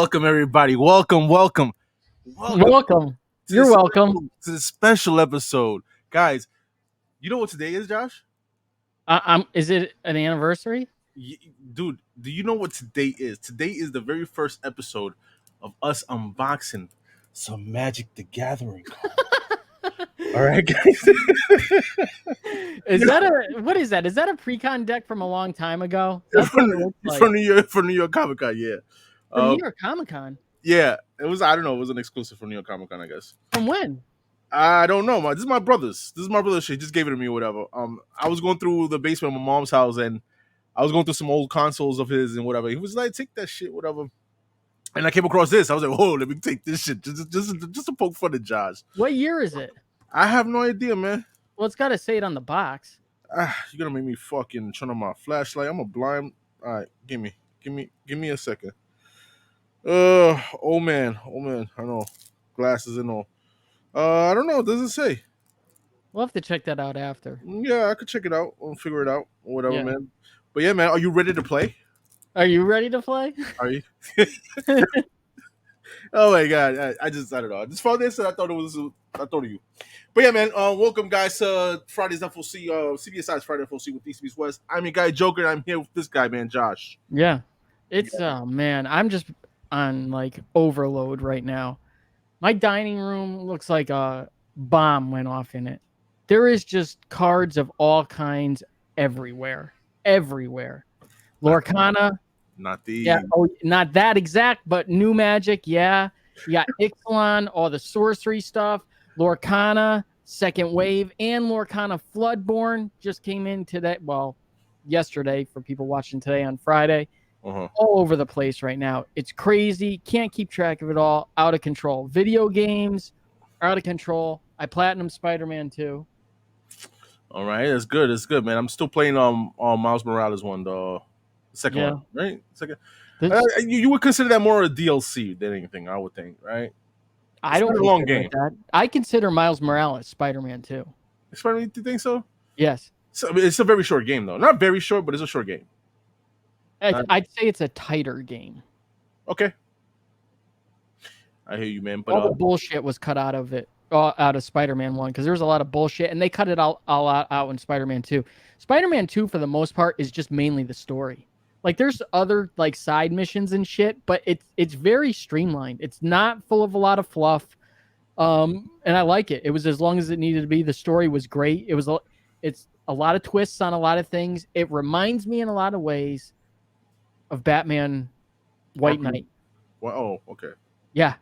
Welcome, everybody. Welcome Welcome. You're welcome. To this special episode. Guys, you know what today is, Josh? Is it an anniversary? Dude, do you know what today is? Today is the very first episode of us unboxing some Magic the Gathering cards. All right, guys. What is that? Is that a pre-con deck from a long time ago? From New York Comic Con, yeah. From New York Comic Con? Yeah, it was. I don't know. It was an exclusive from New York Comic Con, I guess. From when? I don't know. This is my brother's. She just gave it to me or whatever. I was going through the basement of my mom's house and I was going through some old consoles of his and whatever. He was like, "Take that shit, whatever." And I came across this. I was like, "Whoa, let me take this shit just to poke fun at Josh." What year is it? I have no idea, man. Well, it's got to say it on the box. You're gonna make me fucking turn on my flashlight. I'm a blind. All right, give me a second. Oh man. I know, glasses and all. I don't know. What does it say? We'll have to check that out after. Yeah, I could check it out and figure it out or whatever, man. But yeah, man, are you ready to play? Are you ready to play? Are you? Oh my god! I don't know. I just found this and I thought of you. But yeah, man. Welcome, guys, to Friday's FOC. CBSI Friday FOC with DCB's West. I'm your guy Joker. And I'm here with this guy, man, Josh. Yeah, man. I'm just on like overload right now. My dining room looks like a bomb went off in it. There is just cards of all kinds everywhere. Lorcana. Not the... Yeah, not that exact, but new Magic, yeah. You got Ixalan, all the sorcery stuff. Lorcana, second wave, and Lorcana Floodborn just came in today. Well, yesterday for people watching today on Friday. All over the place right now. It's crazy. Can't keep track of it all. Out of control. Video games are out of control. I platinum Spider-Man 2. All right, that's good. That's good, man. I'm still playing Miles Morales one, the second one, right? Second. You would consider that more a DLC than anything, I would think, right? I don't a long game. That. I consider Miles Morales Spider-Man 2. Spider-Man, do you think so? Yes. So it's a very short game, though. Not very short, but it's a short game. I'd say it's a tighter game. Okay. I hear you, man. But all the bullshit was cut out of it, out of Spider-Man 1, because there was a lot of bullshit, and they cut it all out in Spider-Man 2. Spider-Man 2, for the most part, is just mainly the story. Like, there's other like side missions and shit, but it's very streamlined. It's not full of a lot of fluff, and I like it. It was as long as it needed to be. The story was great. It's a lot of twists on a lot of things. It reminds me in a lot of ways of Batman White Knight. Oh, okay. Yeah.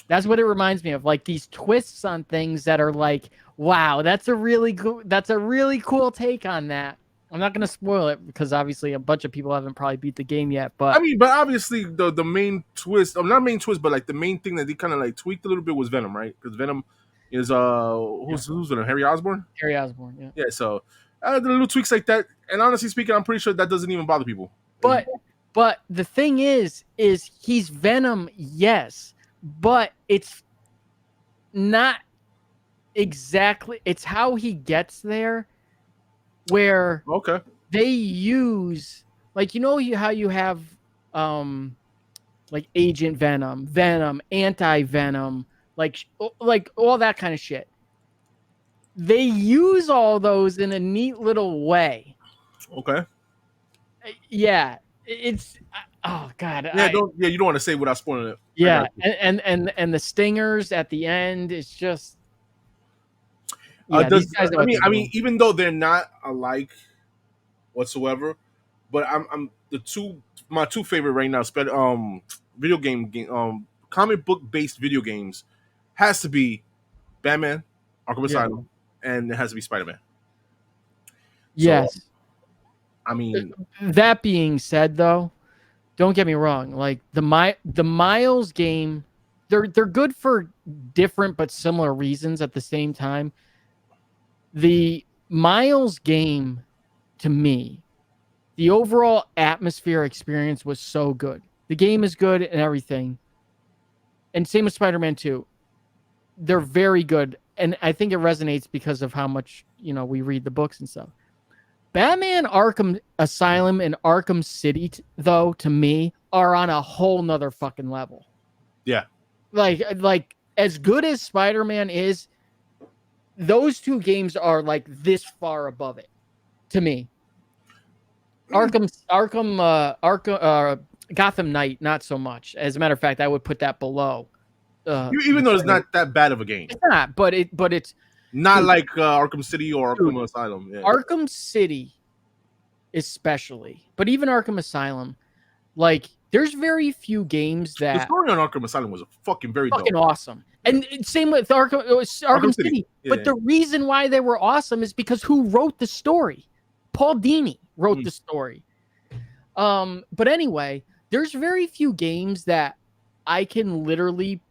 That's what it reminds me of. Like these twists on things that are like, wow, that's a really cool take on that. I'm not going to spoil it because obviously a bunch of people haven't probably beat the game yet, but I mean, but obviously the main twist, not main twist, but like the main thing that they kind of like tweaked a little bit was Venom, right? Because Venom is who's Venom? Harry Osborn? Harry Osborn, yeah. Yeah, so the little tweaks like that, and honestly speaking, I'm pretty sure that doesn't even bother people. But the thing is he's Venom, yes, but it's not exactly. It's how he gets there, where they use like how you have like Agent Venom, Anti-Venom, like all that kind of shit. They use all those in a neat little way. Okay. Yeah. It's oh god. Yeah, you don't want to say without spoiling it. Yeah, and the stingers at the end, it's just. Yeah, these guys I mean, even though they're not alike whatsoever, but my two favorite right now, video game comic book based video games, has to be Batman, Arkham Asylum, and it has to be Spider-Man. Yes. So, I mean, that being said, though, don't get me wrong. Like the Miles game, they're good for different but similar reasons at the same time. The Miles game, to me, the overall atmosphere experience was so good. The game is good and everything. And same with Spider-Man 2. They're very good. And I think it resonates because of how much, we read the books and stuff. Batman Arkham Asylum and Arkham City, though, to me, are on a whole nother fucking level. Yeah. Like as good as Spider-Man is, those two games are like this far above it to me. Gotham Knight, not so much. As a matter of fact, I would put that below. Even though it's not that bad of a game. It's not, but it's not dude, like Arkham City or Arkham Asylum. Yeah. Arkham City, especially, but even Arkham Asylum, like there's very few games that the story on Arkham Asylum was very fucking dope. Awesome. And same with Arkham City. Yeah. But the reason why they were awesome is because who wrote the story? Paul Dini wrote the story. But anyway, there's very few games that I can literally,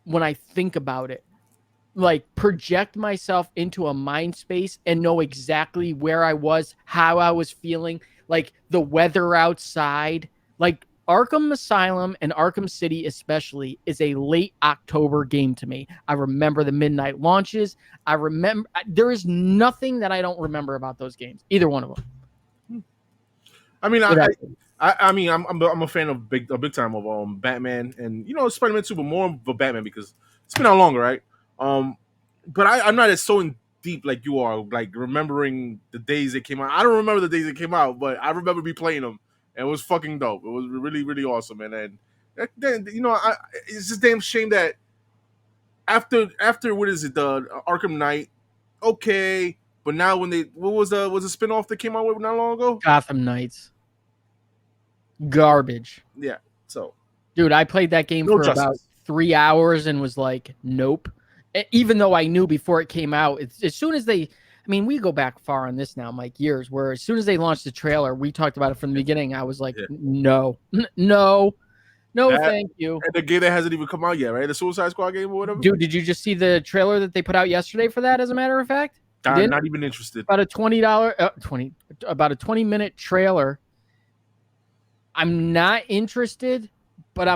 when I think about it, like project myself into a mind space and know exactly where I was, how I was feeling, like the weather outside. Like Arkham Asylum and Arkham City especially is a late October game to me. I remember the midnight launches. There is nothing that I don't remember about those games, either one of them. I mean, I'm a fan of big time of Batman and Spider-Man 2, but more of a Batman because it's been out longer, right? But I'm not as so in deep like you are, like remembering the days they came out. I don't remember the days they came out, but I remember me playing them, and it was fucking dope. It was really, really awesome, man. And then it's just damn shame that after what is it, the Arkham Knight, okay, but now when what was the spinoff that came out with not long ago? Gotham Knights, garbage. Yeah, so dude, I played that game for about 3 hours and was like, nope. Even though I knew before it came out, as soon as we go back far on this now, Mike, years, where as soon as they launched the trailer, we talked about it from the beginning. I was like, no, thank you. And the game that hasn't even come out yet, right? The Suicide Squad game or whatever? Dude, did you just see the trailer that they put out yesterday for that, as a matter of fact? I'm not even interested. About a about a 20-minute trailer. I'm not interested, but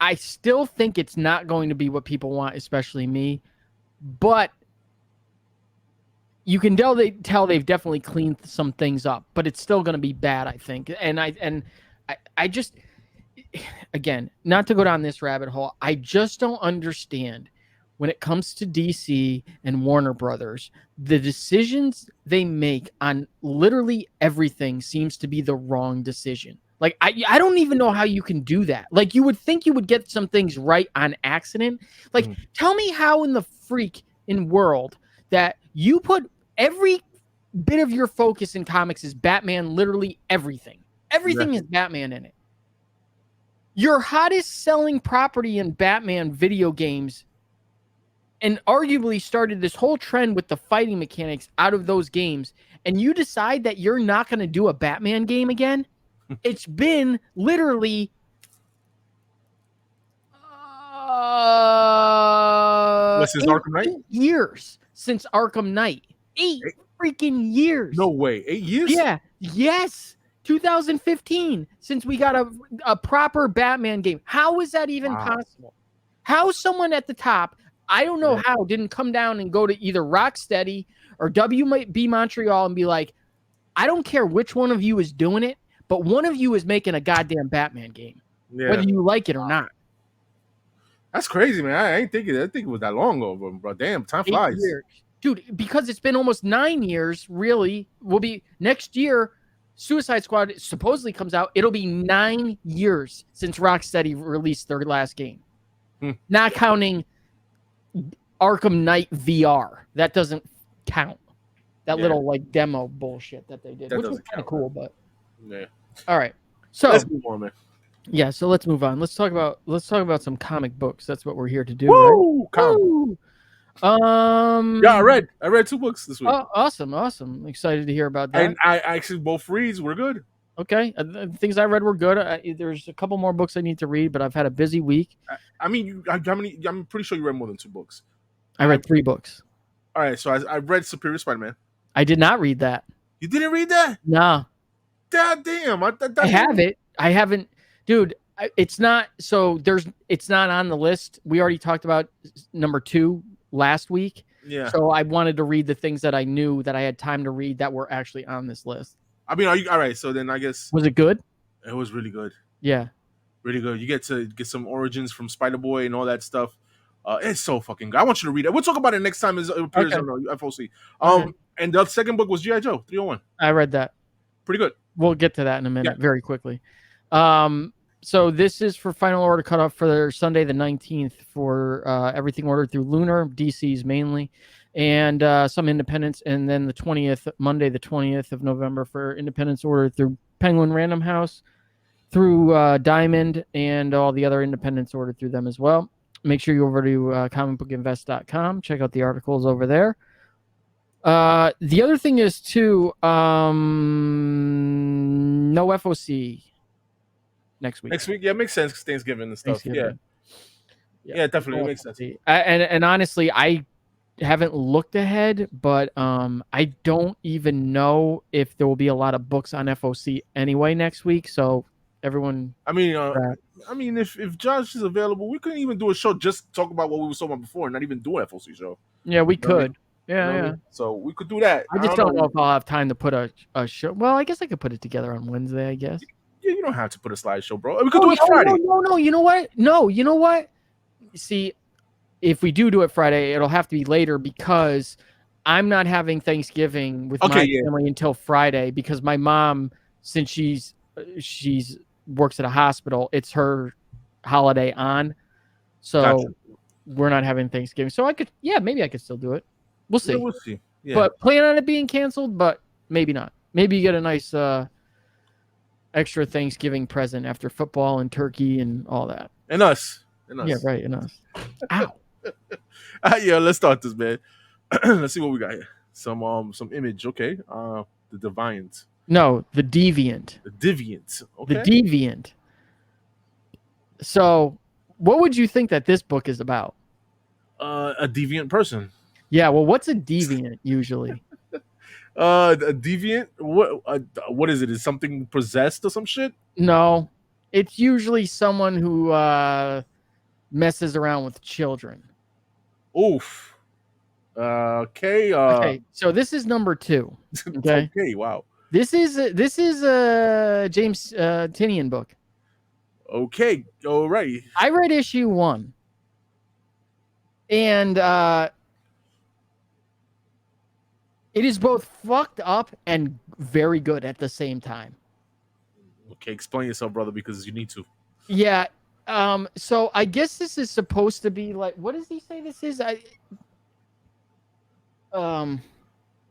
I still think it's not going to be what people want, especially me. But you can tell they've definitely cleaned some things up, but it's still going to be bad, I think. And I just, again, not to go down this rabbit hole, I just don't understand when it comes to DC and Warner Brothers, the decisions they make on literally everything seems to be the wrong decision. Like, I don't even know how you can do that. Like, you would think you would get some things right on accident. Like, tell me how in the freaking world that you put every bit of your focus in comics is Batman, literally everything. Everything is Batman in it. Your hottest selling property in Batman video games and arguably started this whole trend with the fighting mechanics out of those games, and you decide that you're not going to do a Batman game again? It's been literally since Arkham Knight? 8 years since Arkham Knight. 8 freaking years. No way. 8 years? Yeah. Yes. 2015 since we got a proper Batman game. How is that even possible? How someone at the top, I don't know how, didn't come down and go to either Rocksteady or WB Montreal and be like, I don't care which one of you is doing it, but one of you is making a goddamn Batman game, whether you like it or not. That's crazy, man. I didn't think it was that long ago, bro. Damn, time flies. 8 years. Dude, because it's been almost 9 years, really. Will be next year, Suicide Squad supposedly comes out. It'll be 9 years since Rocksteady released their last game. Not counting Arkham Knight VR. That doesn't count. That little like demo bullshit that they did, which was kind of cool, but all right. So let's move on, man. Yeah, so let's move on. Let's talk about some comic books. That's what we're here to do. Woo! Right? Woo! I read 2 books this week. Oh, awesome. I'm excited to hear about that. And I actually both reads were good. Okay, things I read were good. There's a couple more books I need to read, but I've had a busy week. I mean, how many? I'm pretty sure you read more than 2 books. I read 3 books. All right, so I read Superior Spider-Man. I did not read that. You didn't read that? No. God damn! I have it. I haven't, dude. It's not. So it's not on the list. We already talked about number 2 last week. Yeah. So I wanted to read the things that I knew that I had time to read that were actually on this list. I mean, are you all right? So then I guess was it good? It was really good. Yeah. Really good. You get to get some origins from Spider Boy and all that stuff. It's so fucking good. I want you to read it. We'll talk about it next time it appears Okay. on FOC. Okay. And the second book was GI Joe 301. I read that. Pretty good. We'll get to that in a minute, very quickly. So this is for final order cutoff for Sunday the 19th for everything ordered through Lunar, DC's mainly, and some independents, and then the 20th, Monday the 20th of November for independents ordered through Penguin Random House, through Diamond, and all the other independents ordered through them as well. Make sure you go over to comicbookinvest.com, check out the articles over there. The other thing is too, no FOC next week. Next week, yeah, it makes sense because Thanksgiving and stuff. Thanksgiving. Yeah, definitely, it makes sense. And honestly, I haven't looked ahead, but I don't even know if there will be a lot of books on FOC anyway next week. So everyone, I mean, if Josh is available, we couldn't even do a show just talk about what we were talking about before, and not even do an FOC show. yeah, we could. I mean? Yeah, You know what I mean? So we could do that. I just don't know if I'll have time to put a show. Well, I guess I could put it together on Wednesday, I guess. Yeah, you don't have to put a slideshow, bro. We could do it Friday. No, you know what? No, you know what? See, if we do it Friday, it'll have to be later because I'm not having Thanksgiving with my family until Friday because my mom, since she's works at a hospital, it's her holiday on. So we're not having Thanksgiving. So maybe I could still do it. We'll see. Yeah, we'll see. Yeah. But plan on it being canceled, but maybe not. Maybe you get a nice extra Thanksgiving present after football and turkey and all that. And us. Yeah, right. And us. Ow. Yeah, let's start this, man. Let's see what we got here. Some image. Okay. The Deviant. No, the Deviant. The Deviant. Okay. The Deviant. So, what would you think that this book is about? A deviant person. Yeah, well, what's a deviant usually? A deviant? What is it? Is something possessed or some shit? No, it's usually someone who messes around with children. Oof. Okay. Okay, so this is number 2. Okay. Okay. Wow. This is a James Tynion book. Okay. All right. I read issue 1, and it is both fucked up and very good at the same time. Okay, explain yourself, brother, because you need to. Yeah. So I guess this is supposed to be like, what does he say this is? A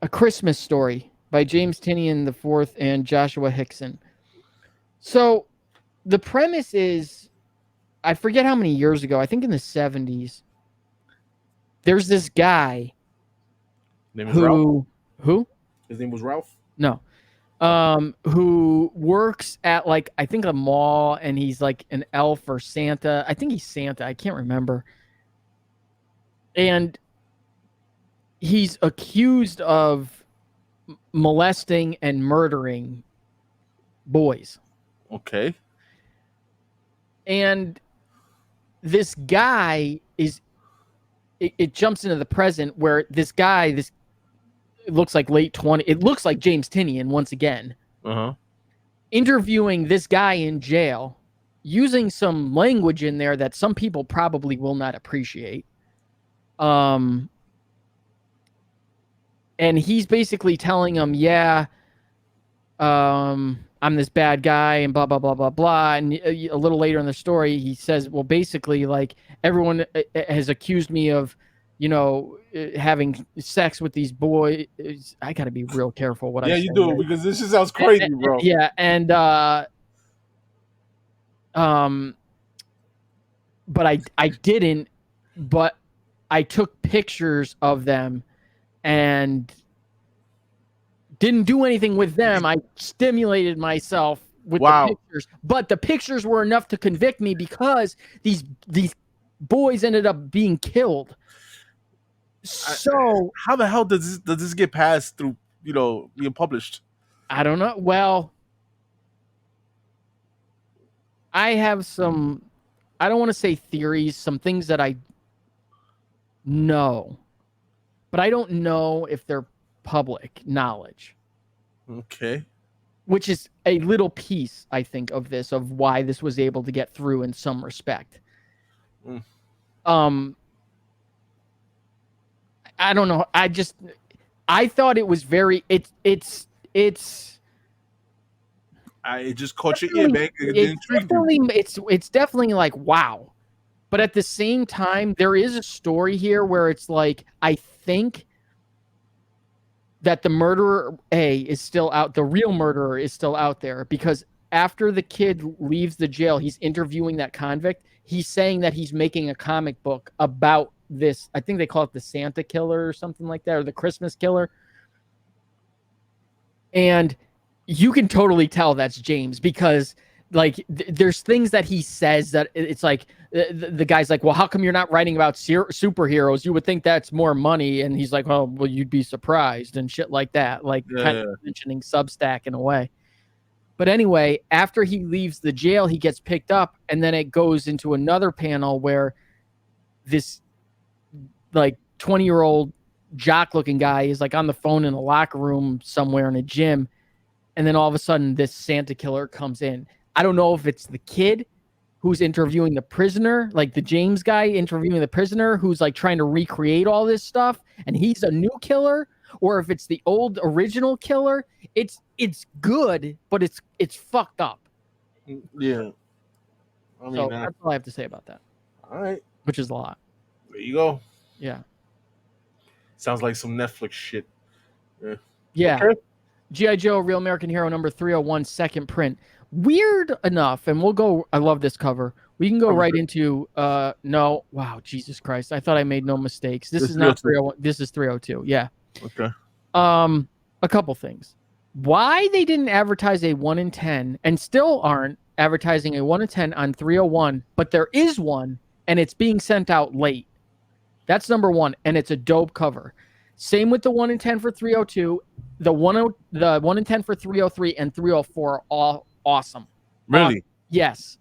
Christmas Story by James Tynion IV and Joshua Hickson. So the premise is, I forget how many years ago, I think in the 70s, there's this guy who His name was Ralph? No. Who works at like, I think a mall, and he's like an elf or Santa. I think he's Santa. I can't remember. And he's accused of molesting and murdering boys. Okay. And this guy it jumps into the present where this guy, it looks like late 20. It looks like James Tynion once again. Interviewing this guy in jail, using some language in there that some people probably will not appreciate. And he's basically telling him, I'm this bad guy and blah, blah, blah, blah, blah. And a little later in the story, he says, well, basically, like, everyone has accused me of, having sex with these boys. I got to be real careful what I say. Yeah, you do, because this just sounds crazy, bro. Yeah, and but I didn't, but I took pictures of them and didn't do anything with them. I stimulated myself with the pictures, but the pictures were enough to convict me because these boys ended up being killed. So how the hell does this get passed through, being published? I don't know. Well, I have some, I don't want to say theories, some things that I know, but I don't know if they're public knowledge. Okay. which is a little piece, I think, of this, of why this was able to get through in some respect. I don't know. I thought it was very. It just caught your ear, man. It's definitely like wow, but at the same time, there is a story here where it's like I think that the murderer is still out. The real murderer is still out there because after the kid leaves the jail, he's interviewing that convict. He's saying that he's making a comic book about this. I think they call it the Santa Killer or something like that, or the Christmas Killer. And you can totally tell that's James because like there's things that he says that it's like the guy's like, well, how come you're not writing about superheroes? You would think that's more money. And he's like, oh, well, you'd be surprised and shit like that. Like kind of mentioning Substack in a way. But anyway, after he leaves the jail, he gets picked up. And then it goes into another panel where this like 20-year-old jock looking guy is like on the phone in a locker room somewhere in a gym. And then all of a sudden this Santa Killer comes in. I don't know if it's the kid who's interviewing the prisoner, like the James guy interviewing the prisoner who's like trying to recreate all this stuff and he's a new killer, or if it's the old original killer. It's good, but it's fucked up. Yeah. I mean, so that's all I have to say about that. All right. Which is a lot. There you go. Yeah. Sounds like some Netflix shit. Yeah. Okay. G.I. Joe, Real American Hero number 301, second print. Weird enough, and we'll go, I love this cover. We can go right into, no, wow, Jesus Christ. I thought I made no mistakes. This is not 301. This is 302. Yeah. Okay. A couple things. Why they didn't advertise a 1 in 10 and still aren't advertising a 1 in 10 on 301, but there is one and it's being sent out late. That's number one, and it's a dope cover. Same with the 1 in 10 for 302. The 1 in 10 for 303 and 304 are all awesome. Really? Yes.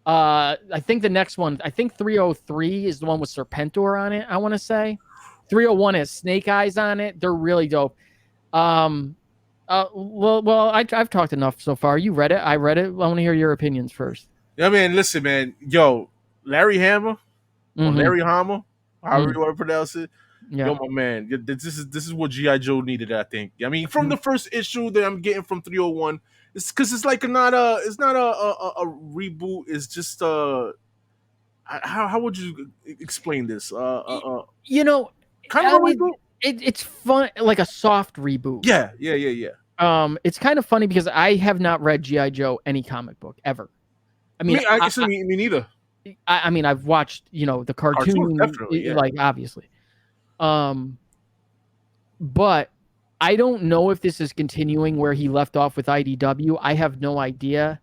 I think the next one, I think 303 is the one with Serpentor on it, I want to say. 301 has Snake Eyes on it. They're really dope. Well, I've talked enough so far. You read it. I read it. I want to hear your opinions first. Yeah, man. Listen, man. Yo, Larry Hama, or Larry Hama, however you want to pronounce it. Yeah. Yo, my man. This is what G.I. Joe needed, I think. I mean, from the first issue that I'm getting from 301, it's because it's like not a reboot. It's just how would you explain this? You know, kind of a reboot. It's fun, like a soft reboot. Yeah. It's kind of funny because I have not read G.I. Joe any comic book ever. I mean, me neither. I mean, I've watched, the cartoon, like obviously. But I don't know if this is continuing where he left off with IDW. I have no idea.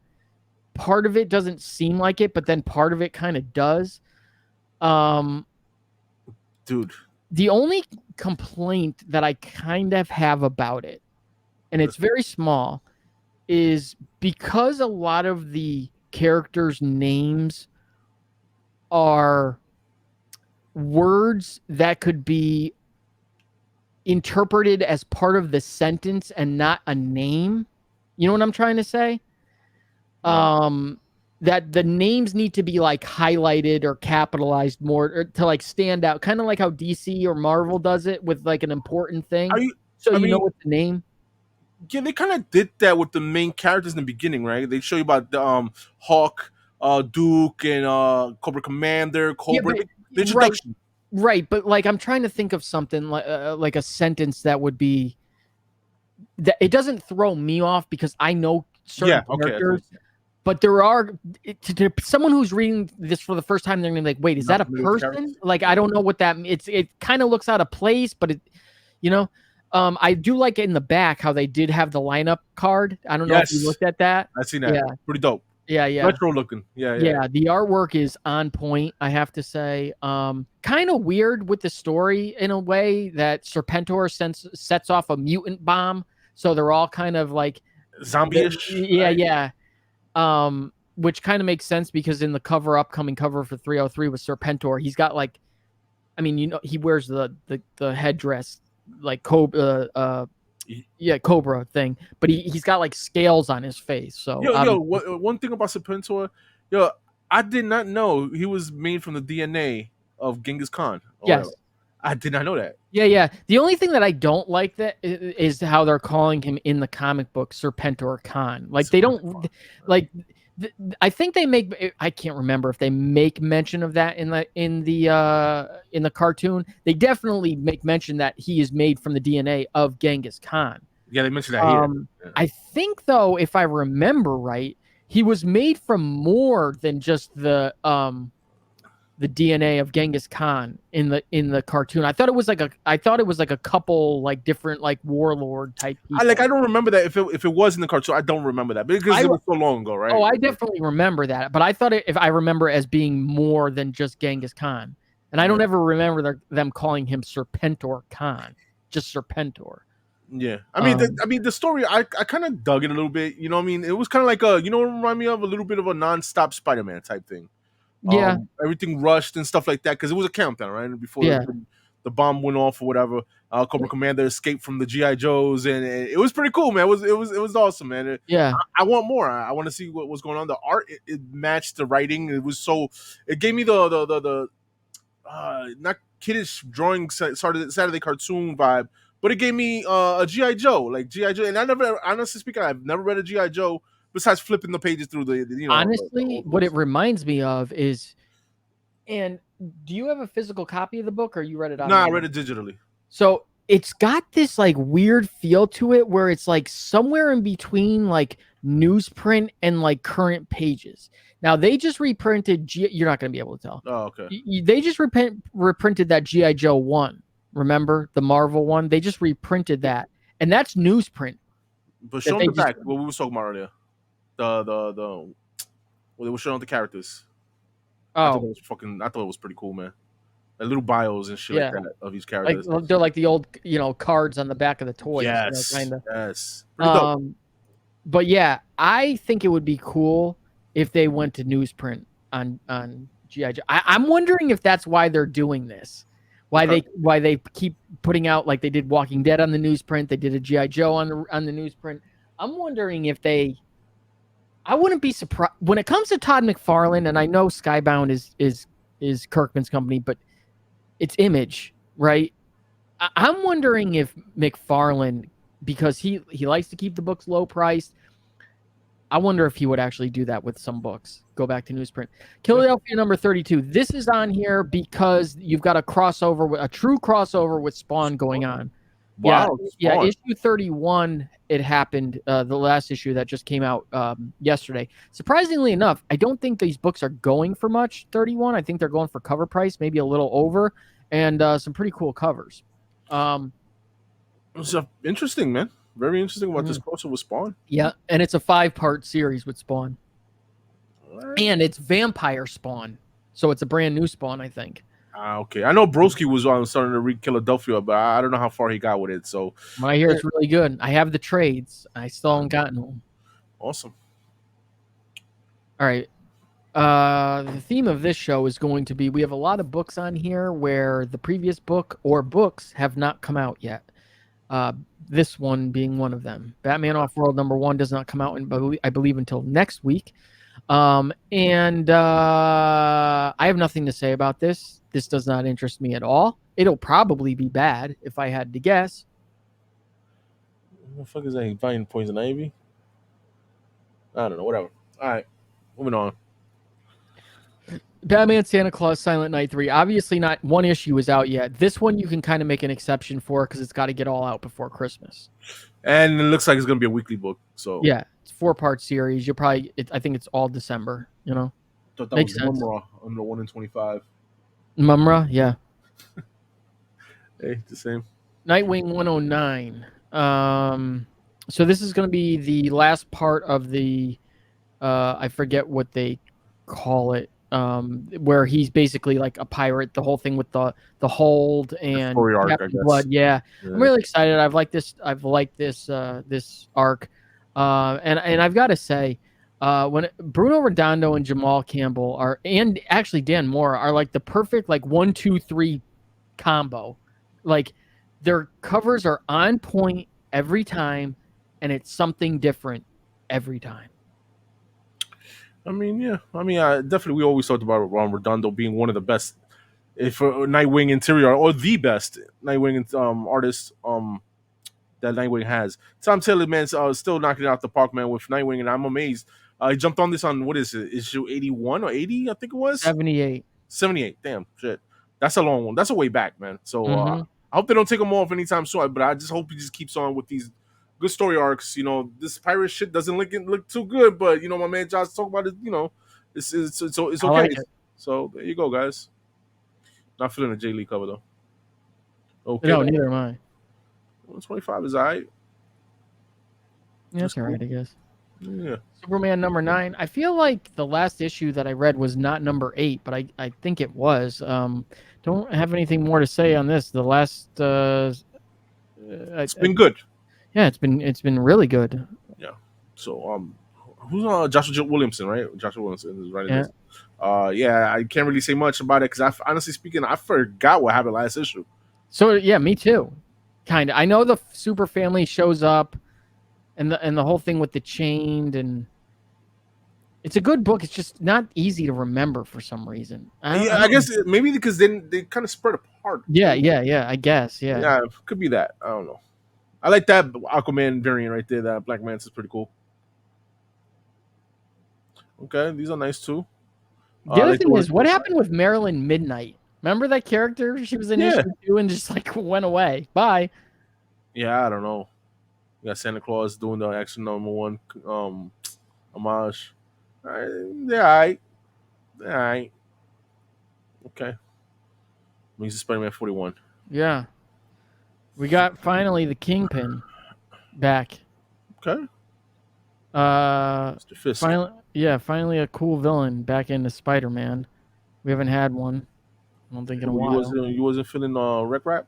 Part of it doesn't seem like it, but then part of it kind of does. Dude. The only complaint that I kind of have about it, and it's very small, is because a lot of the characters' names are words that could be interpreted as part of the sentence and not a name. You know what I'm trying to say? That the names need to be like highlighted or capitalized more or to like stand out, kind of like how DC or Marvel does it with like an important thing. You know what the name? Yeah, they kind of did that with the main characters in the beginning, right? They show you about the Hawk, Duke, and Cobra Commander, Cobra. The introduction. Right, but like I'm trying to think of something like a sentence that would be that it doesn't throw me off because I know certain characters. But there are to someone who's reading this for the first time, they're gonna be like, "Wait, is that a person?" Like, I don't know what that. It kind of looks out of place, but it, I do like it in the back how they did have the lineup card. I don't know if you looked at that. I seen that. Yeah. Pretty dope. Yeah. Retro looking. Yeah. The artwork is on point, I have to say. Kind of weird with the story in a way that Serpentor sets off a mutant bomb, so they're all kind of like zombie-ish. Yeah. Which kind of makes sense because in the upcoming cover for 303 with Serpentor, he's got like, I mean, he wears the headdress like yeah, Cobra thing, but he's got like scales on his face. So One thing about Serpentor, yo, I did not know he was made from the DNA of Genghis Khan or whatever. yes. I did not know that. Yeah. The only thing that I don't like that is how they're calling him in the comic book Serpentor Khan. Like they don't like. I think they make. I can't remember if they make mention of that in the cartoon. They definitely make mention that he is made from the DNA of Genghis Khan. Yeah, they mentioned that here. Yeah. I think though, if I remember right, he was made from more than just the DNA of Genghis Khan in the cartoon. I thought it was like a couple like different like warlord type people. I don't remember that if it was in the cartoon. I don't remember that because it was so long ago, right? Oh, I definitely remember that, but I thought if I remember as being more than just Genghis Khan, and I don't ever remember them calling him Serpentor Khan, just Serpentor. Yeah, I mean, the story I kind of dug it a little bit. You know, what I mean, it was kind of like it remind me of a little bit of a non-stop Spider-Man type thing. Yeah, everything rushed and stuff like that because it was a countdown, right? Before the bomb went off or whatever. Cobra Commander escaped from the GI Joes, and it was pretty cool, man. It was awesome, man. I want more. I want to see what was going on. The art it matched the writing. It was so. It gave me the not kiddish drawing Saturday cartoon vibe, but it gave me a GI Joe, like GI Joe. And I never, honestly speaking, I've never read a GI Joe besides flipping the pages through the honestly, what it reminds me of is, and do you have a physical copy of the book or you read it online? No, I read it digitally. So it's got this like weird feel to it where it's like somewhere in between like newsprint and like current pages. Now they just reprinted, you're not going to be able to tell. Oh, okay. They just reprinted that G.I. Joe 1. Remember the Marvel one? They just reprinted that. And that's newsprint. But show them the back. What we were talking about earlier. Well, they were showing the characters. I thought it was pretty cool, man. Like little bios and shit like that of these characters. Like, they're like the old, cards on the back of the toys. Yes, yes. But yeah, I think it would be cool if they went to newsprint on G.I. Joe. I'm wondering if that's why they're doing this. Why they keep putting out, like they did Walking Dead on the newsprint, they did a G.I. Joe on the newsprint. I'm wondering if I wouldn't be surprised when it comes to Todd McFarlane, and I know Skybound is Kirkman's company, but it's Image, right? I'm wondering if McFarlane, because he likes to keep the books low priced, I wonder if he would actually do that with some books. Go back to newsprint. Philadelphia number 32. This is on here because you've got a true crossover with Spawn going on. Wow. Yeah. Issue 31. It happened. The last issue that just came out yesterday. Surprisingly enough, I don't think these books are going for much. 31. I think they're going for cover price, maybe a little over, and some pretty cool covers. It's interesting, man. Very interesting about this crossover with Spawn. Yeah, and it's a 5-part series with Spawn. Right. And it's Vampire Spawn. So it's a brand new Spawn, I think. Okay. I know Broski was starting to read Philadelphia, but I don't know how far he got with it. So I hear it's really good. I have the trades. I still haven't gotten them. Awesome. All right. The theme of this show is going to be, we have a lot of books on here where the previous book or books have not come out yet. This one being one of them. Batman Off-World number 1 does not come out, I believe, until next week. And I have nothing to say about this. This does not interest me at all. It'll probably be bad if I had to guess. What the fuck is that? He's buying Poison Ivy? I don't know. Whatever. All right. Moving on. Batman, Santa Claus, Silent Night 3. Obviously not one issue is out yet. This one you can kind of make an exception for because it's got to get all out before Christmas. And it looks like it's going to be a weekly book. So yeah, it's 4-part series. I think it's all December, I thought that Makes was Mumra on the 1 in 25. Mumra, yeah. Hey, the same. Nightwing 109. So this is going to be the last part of the, I forget what they call it, where he's basically like a pirate. The whole thing with the hold and arc, Blood. Yeah, I'm really excited. I've liked this this arc, and I've got to say, when Bruno Redondo and Jamal Campbell and actually Dan Mora are like the perfect like 1, 2, 3 combo. Like their covers are on point every time, and it's something different every time. I mean, yeah. I mean, definitely, we always talked about Redondo being one of the best, if Nightwing interior or the best Nightwing artist that Nightwing has. Tom Taylor, man, still knocking it out the park, man, with Nightwing, and I'm amazed. He jumped on this on what is it, issue 81 or 80? I think it was 78. 78. Damn, shit, that's a long one. That's a way back, man. So Mm-hmm. I hope they don't take him off anytime soon. But I just hope he just keeps on with these good story arcs. You know, this pirate shit doesn't look too good, but you know, my man Josh talk about it. You know, it's I okay. like it. So there you go, guys. Not feeling the J Lee cover though. Okay, No, neither am I. 125 is alright. Yeah, that's all right, I guess. Yeah. Superman number 9. I feel like the last issue that I read was not number 8, but I think it was. Don't have anything more to say on this. The last It's been good. Yeah, it's been really good. Yeah. So who's Joshua Williamson, right? Joshua Williamson is writing Yeah. this. Yeah, I can't really say much about it because honestly speaking, I forgot what happened last issue. So yeah, me too. Kind of. I know the super family shows up, and the whole thing with the chained, and it's a good book. It's just not easy to remember for some reason. I guess maybe because then they kind of spread apart. Yeah. I guess. Yeah. Yeah, could be that. I don't know. I like that Aquaman variant right there. That Black Manta is pretty cool. Okay, these are nice too. The other thing is, what happened with Marilyn Midnight? Remember that character? She was in issue 2 and just like went away. Bye. Yeah, I don't know. We got Santa Claus doing the Action number 1 homage. Yeah, all right. Okay. Means Spider-Man 41. Yeah. We got finally the Kingpin back. Okay. Mr. Fisk. Finally a cool villain back into Spider-Man. We haven't had one, I don't think, in a while. You wasn't feeling Rec Rap?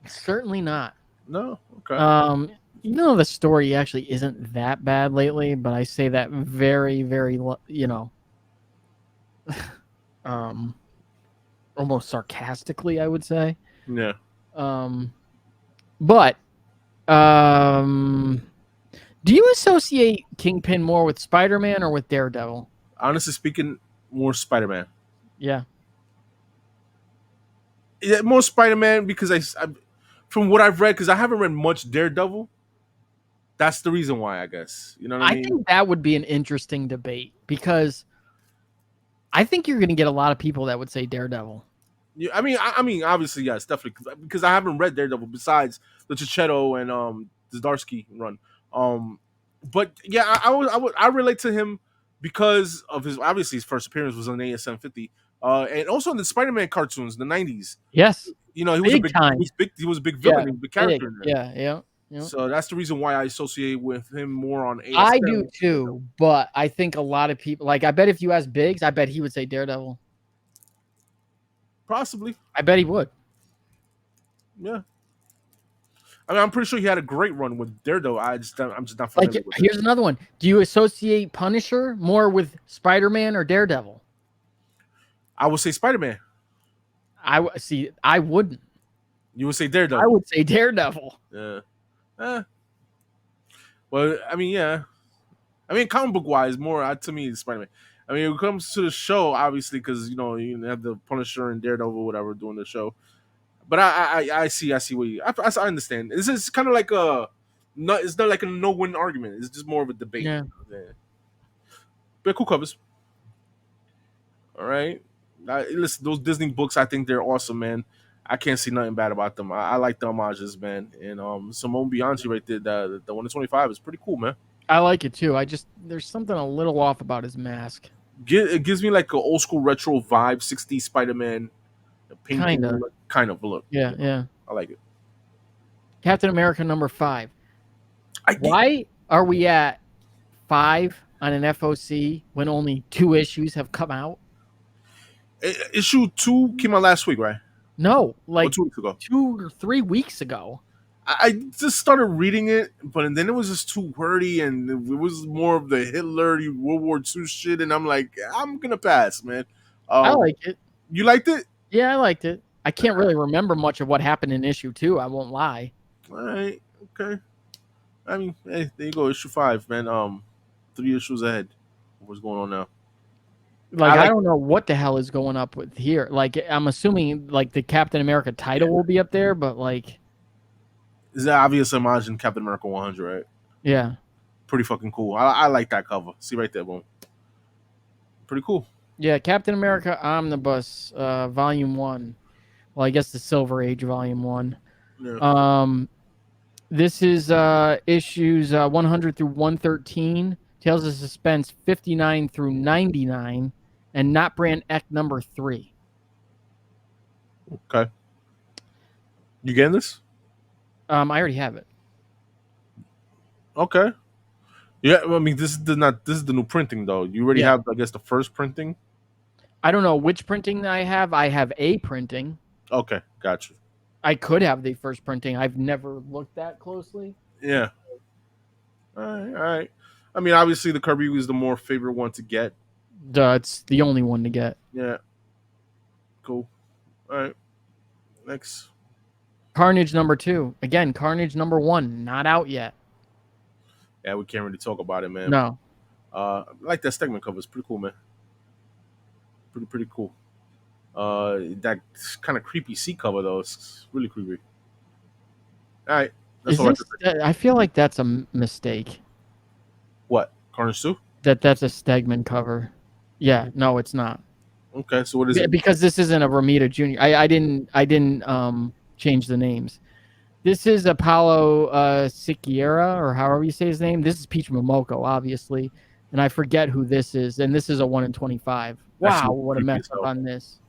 Certainly not. No? Okay. You know, the story actually isn't that bad lately, but I say that very, very, almost sarcastically, I would say. Yeah. But do you associate Kingpin more with Spider-Man or with Daredevil? Honestly speaking, more Spider-Man. Yeah. Yeah, more Spider-Man because I from what I've read, because I haven't read much Daredevil. That's the reason why, I guess. You know what I mean? I think that would be an interesting debate because I think you're going to get a lot of people that would say Daredevil. Yeah, I mean, obviously, yes, definitely, because I haven't read Daredevil besides the Chichetto and the Zdarsky run. But yeah, I relate to him because of his first appearance was on ASM 50, and also in the Spider-Man cartoons in the 90s. Yes, you know, he was he was a big villain, he was a big character. Yeah. So that's the reason why I associate with him more on ASM. I do too, but I think a lot of people, like, I bet if you ask Biggs, I bet he would say Daredevil. Possibly. I bet he would. Yeah. I mean, I'm pretty sure he had a great run with Daredevil. I'm just not familiar with it. Here's another one. Do you associate Punisher more with Spider-Man or Daredevil? I would say Spider-Man. I wouldn't. You would say Daredevil. I would say Daredevil. Yeah. Well, I mean, yeah. I mean, comic book wise, more to me is Spider-Man. I mean, when it comes to the show, obviously, because you have the Punisher and Daredevil, whatever, doing the show. But I see what you. I understand. This is kind of like it's not like a no-win argument. It's just more of a debate. Yeah. But cool covers. All right. Listen, those Disney books, I think they're awesome, man. I can't see nothing bad about them. I like the homages, man. And Simone Bianchi right there, the 125 is pretty cool, man. I like it too. There's something a little off about his mask. It gives me like an old school retro vibe, 60s Spider-Man. Kind of look. Yeah. I like it. Captain America number 5. Why are we at 5 on an FOC when only 2 issues have come out? Issue 2 came out last week, right? No, like 2 weeks ago. 2 or 3 weeks ago. I just started reading it, but then it was just too wordy, and it was more of the Hitler World War II shit, and I'm like, I'm gonna pass, man. I like it. You liked it? Yeah, I liked it. I can't really remember much of what happened in issue 2. I won't lie. All right, okay. I mean, hey, there you go, issue 5, man. 3 issues ahead. What's going on now? Like, I I like. don't know what the hell is going up with here. Like, I'm assuming like the Captain America title will be up there, but like, Is that obvious homage in Captain America 100? Right. yeah. Pretty fucking cool. I like that cover. See right there, boom. Pretty cool. Yeah, Captain America Omnibus, Volume 1. Well, I guess the Silver Age Volume 1. Yeah. This is issues 100 through 113, Tales of Suspense 59 through 99, and Not Brand Ek number 3. Okay. You getting this? I already have it. Okay. Yeah. I mean, this is the new printing though. You already Yeah. have, I guess, the first printing. I don't know which printing I have. I have a printing. Okay, got you. I could have the first printing. I've never looked that closely. Yeah. All right. All right. I mean, obviously, the Kirby is the more favorite one to get. Duh, it's the only one to get. Yeah. Cool. All right. Next. Carnage number 2. Again, Carnage number 1, not out yet. Yeah, we can't really talk about it, man. No. I like that segment cover. It's pretty cool, man. Pretty cool. That kind of creepy seat cover though. It's really creepy. All right. That's Is all. this? I feel like that's a mistake. What? Carnage 2? That's a Stegman cover. Yeah, no, it's not. Okay, so what is it? Because this isn't a Romita Jr. I didn't change the names. This is Apollo Siqueira, or however you say his name. This is Peach Momoko, obviously, and I forget who this is. And this is a 1 in 25. Wow, what a mess up on this.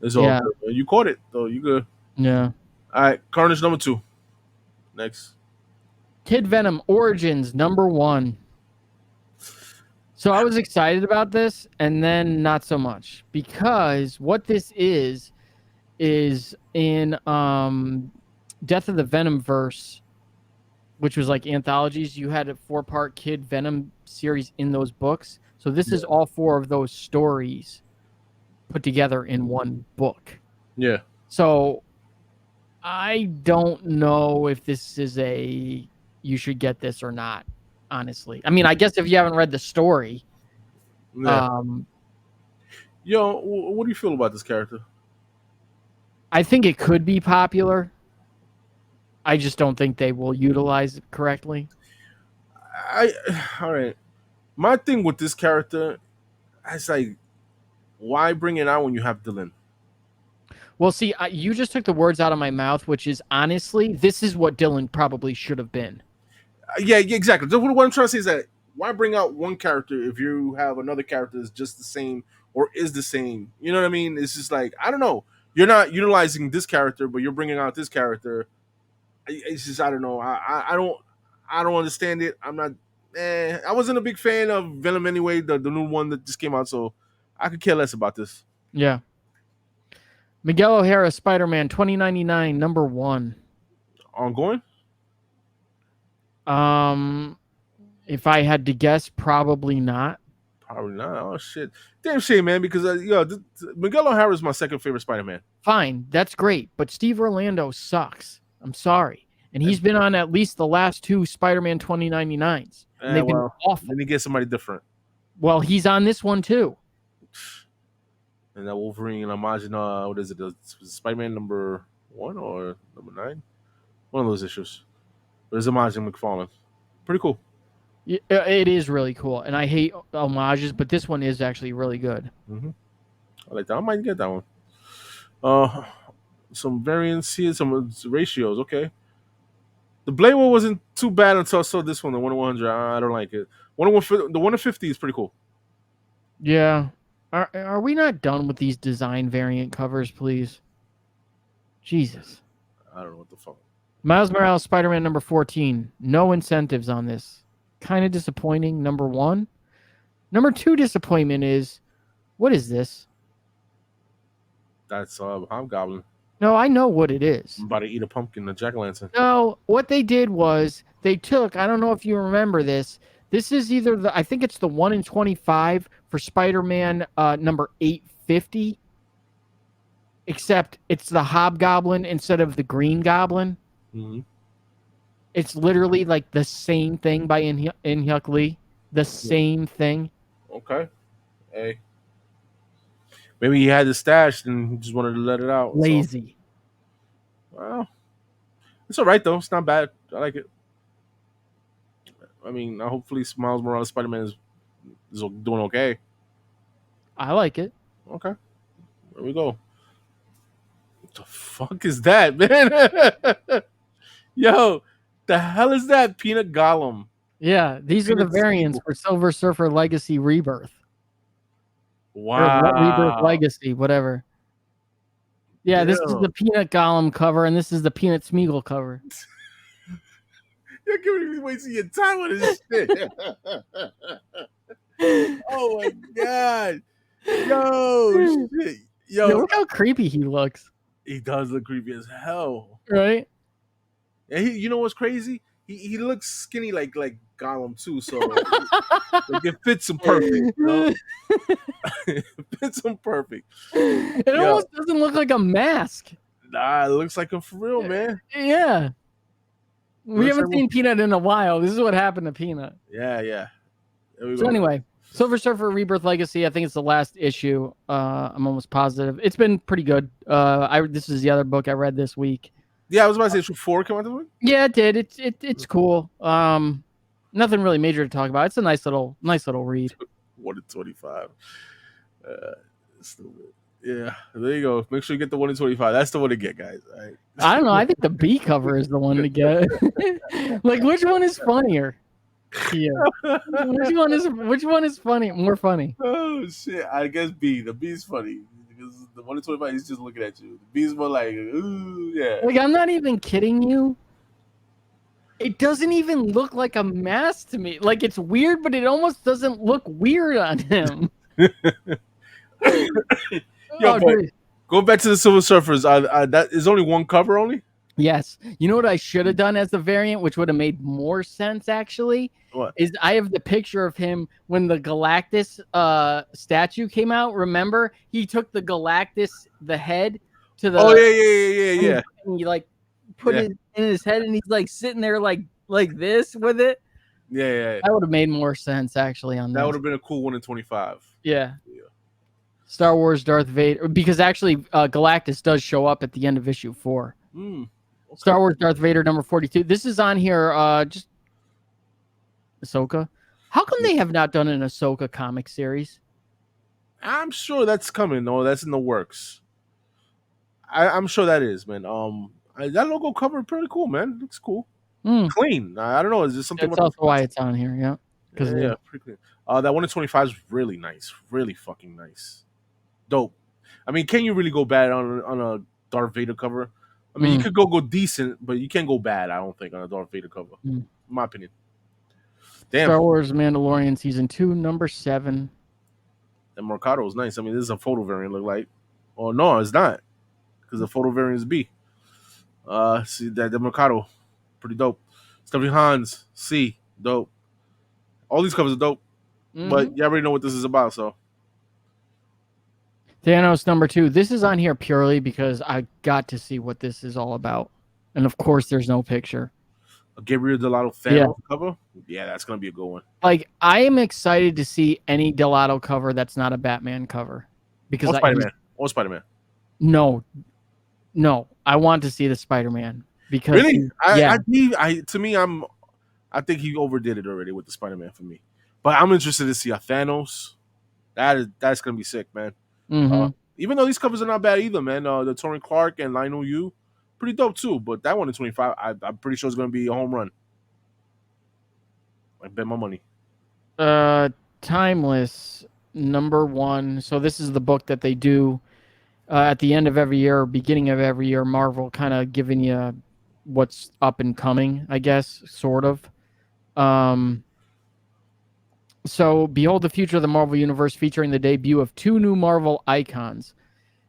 It's all good, man. You caught it though. You good? Yeah. All right, Carnage number 2. Next. Kid Venom Origins number 1. So I was excited about this, and then not so much, because what this is in Death of the Venomverse, which was like anthologies. You had a 4-part Kid Venom series in those books. So this is all 4 of those stories put together in one book. Yeah. So I don't know if this is you should get this or not, honestly. I mean, I guess if you haven't read the story. Yeah. Yo, what do you feel about this character? I think it could be popular. I just don't think they will utilize it correctly. All right. My thing with this character, is like, why bring it out when you have Dylan? Well, see, you just took the words out of my mouth, which is honestly, this is what Dylan probably should have been. Yeah, exactly. What I'm trying to say is that why bring out one character if you have another character that's just the same or is the same? You know what I mean? It's just like, I don't know. You're not utilizing this character, but you're bringing out this character. It's just, I don't know. I don't understand it. I'm not. I wasn't a big fan of Venom anyway. The new one that just came out, so I could care less about this. Yeah. Miguel O'Hara, Spider-Man 2099, number 1. Ongoing? If I had to guess, probably not. Probably not. Oh shit! Damn shame, man. Because Miguel O'Hara is my second favorite Spider-Man. Fine, that's great, but Steve Orlando sucks. I'm sorry, and he's been on at least the last 2 Spider-Man 2099s, and they've been awful. Let me get somebody different. Well, he's on this one too. And that Wolverine, I'm imagining, what is it? Spider-Man number 1 or number 9? One of those issues. But it's Imagine McFarlane. Pretty cool. It is really cool, and I hate homages, but this one is actually really good. Mm-hmm. I like that. I might get that one. Some variants here, some ratios. Okay. The Blade one wasn't too bad until I saw this one, the 1-100. I don't like it. The 1-50 is pretty cool. Yeah. Are we not done with these design variant covers, please? Jesus. I don't know what the fuck. Miles Morales, Spider-Man number 14. No incentives on this. Kind of disappointing, number 1. Number 2 disappointment is, what is this? That's Hobgoblin. No, I know what it is. I'm about to eat a pumpkin, a jack-o'-lantern. No, what they did was they took, I don't know if you remember this. This is either I think it's the 1 in 25 for Spider-Man number 850. Except it's the Hobgoblin instead of the Green Goblin. Mm-hmm. It's literally like the same thing by In-Hyuk Lee. The same thing. Okay. Hey. Maybe he had the stash and he just wanted to let it out. Lazy. So, well, it's all right though. It's not bad. I like it. I mean, hopefully Miles Morales Spider-Man is doing okay. I like it. Okay. There we go. What the fuck is that, man? Yo, the hell is that? Peanut Golem. Yeah, these are the variants for Silver Surfer Legacy Rebirth. Wow. Or Rebirth Legacy, whatever. Yeah, this is the Peanut Golem cover, and this is the Peanut Smeagol cover. You're giving me wasting your time with this shit. Oh my god. Yo, shit. Yo, look how creepy he looks. He does look creepy as hell. Right? And you know what's crazy? He looks skinny like Gollum too, so like it fits him perfect. You know? It fits him perfect. It almost doesn't look like a mask. Nah, it looks like him for real, man. Yeah. We haven't seen Peanut in a while. This is what happened to Peanut. Yeah. So anyway, Silver Surfer Rebirth Legacy, I think it's the last issue. I'm almost positive. It's been pretty good. This is the other book I read this week. Yeah, I was about to say issue 4 came out this week. Yeah, it did. It's cool. Nothing really major to talk about. It's a nice little read. 1 in 25. Yeah, there you go. Make sure you get the 1 in 25. That's the one to get, guys. All right. I don't know. I think the B cover is the one to get. Like, which one is funnier? Yeah. Which one is funny? More funny? Oh shit! I guess B. The B is funny because the 1 in 25 is just looking at you. The B is more like, ooh, yeah. Like, I'm not even kidding you. It doesn't even look like a mask to me. Like, it's weird, but it almost doesn't look weird on him. Yo, go back to the Silver Surfers. That is only one cover only. Yes. You know what I should have done as the variant, which would have made more sense actually? What? Is I have the picture of him when the Galactus statue came out. Remember? He took the Galactus, the head to the yeah. And he like put it in his head and he's like sitting there like this with it. Yeah. That would have made more sense actually on that would have been a cool 1 in 25. Yeah. Star Wars Darth Vader, because actually Galactus does show up at the end of issue 4. Okay. Star Wars Darth Vader number 42. This is on here. Just Ahsoka. How come they have not done an Ahsoka comic series? I'm sure that's coming. No, that's in the works. I'm sure that is, man. That logo cover pretty cool, man. Looks cool. Clean. I don't know. Is there something? That's also why it's on here. Yeah. Yeah, pretty clean. That 1 in 25 is really nice. Really fucking nice. Dope. I mean, can you really go bad on a Darth Vader cover? I mean, you could go decent, but you can't go bad, I don't think, on a Darth Vader cover. In my opinion. Damn. Star Wars Mandalorian Season 2, number 7. That Mercado is nice. I mean, this is a photo variant, look like. Oh, no, it's not. Because the photo variant is B. See, the Mercado. Pretty dope. Stephanie Hans, C. Dope. All these covers are dope. But you already know what this is about, so. Thanos number 2. This is on here purely because I got to see what this is all about. And of course, there's no picture. A Gabriel Delato Thanos cover? Yeah, that's going to be a good one. Like, I am excited to see any Delato cover that's not a Batman cover. Because Spider-Man. No. I want to see the Spider-Man. Because really? I think he overdid it already with the Spider-Man for me. But I'm interested to see a Thanos. That's going to be sick, man. Even though these covers are not bad either, man. The Torrin Clark and Lionel Yu, pretty dope too. But that 1 in 25, I'm pretty sure it's going to be a home run. I bet my money. Timeless number 1. So this is the book that they do at the end of every year, or beginning of every year. Marvel kind of giving you what's up and coming, I guess, sort of. So, behold the future of the Marvel Universe, featuring the debut of 2 new Marvel icons.